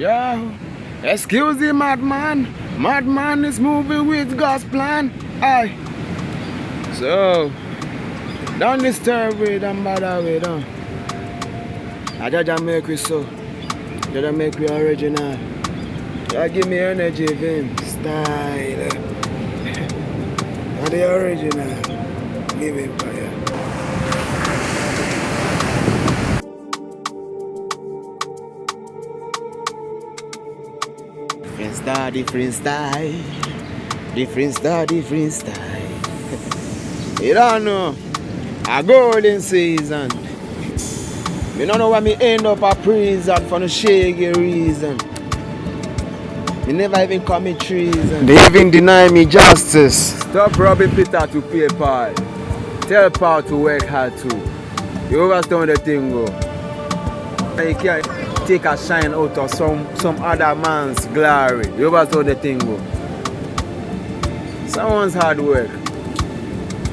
Yo, excuse the madman. Madman is moving with God's plan. Aye. So, don't disturb me, don't bother me, don't. I just make it so. Just make me original. Just give me energy, Vim. Style. The original. Give it fire. Different style. You don't know. A golden season. Me don't know why me end up a prison for no shaggy reason. Me never even commit treason. They even deny me justice. Stop robbing Peter to pay Paul. Tell Paul to work hard too. You understand the thing go. You can't take a shine out of some other man's glory. You understand the thing go. Someone's hard work.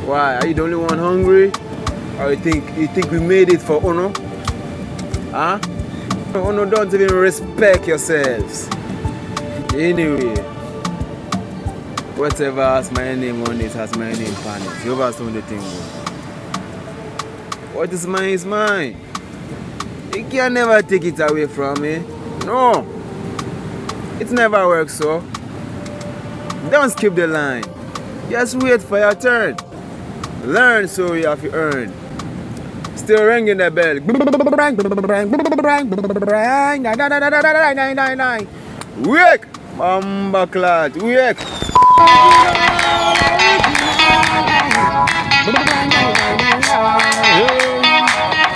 Why? Are you the only one hungry? Or you think we made it for Uno? Huh? Uno don't even respect yourselves. Anyway, whatever has my name on it has my name on it. You understand the thing go. What is mine is mine. You can never take it away from me. No. It never works so. Don't skip the line. Just wait for your turn. Learn so you have to earn. Still ringing the bell. Wake! Mamba clot. Wake!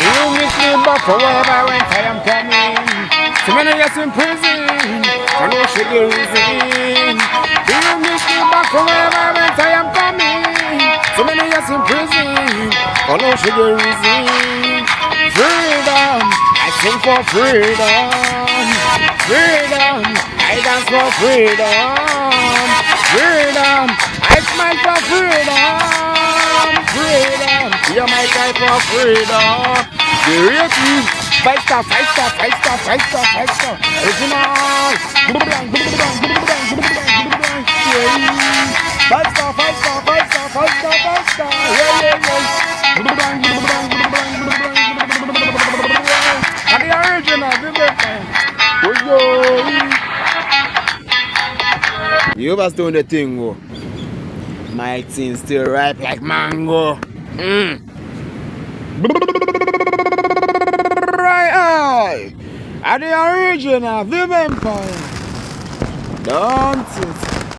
You miss me back forever when I am coming. So many years in prison for no shaggy reason. Do you miss me back forever when I am coming? So many years in prison for no shaggy reason. Freedom, I sing for freedom. Freedom, I dance for freedom. Freedom, I smile for freedom. Freedom, you're my type of freedom. The rating, 5 star. Original. 5 star. And the original, you was doing the thing, go. My thing still ripe like mango. Right, and the original, the vampire. Don't it?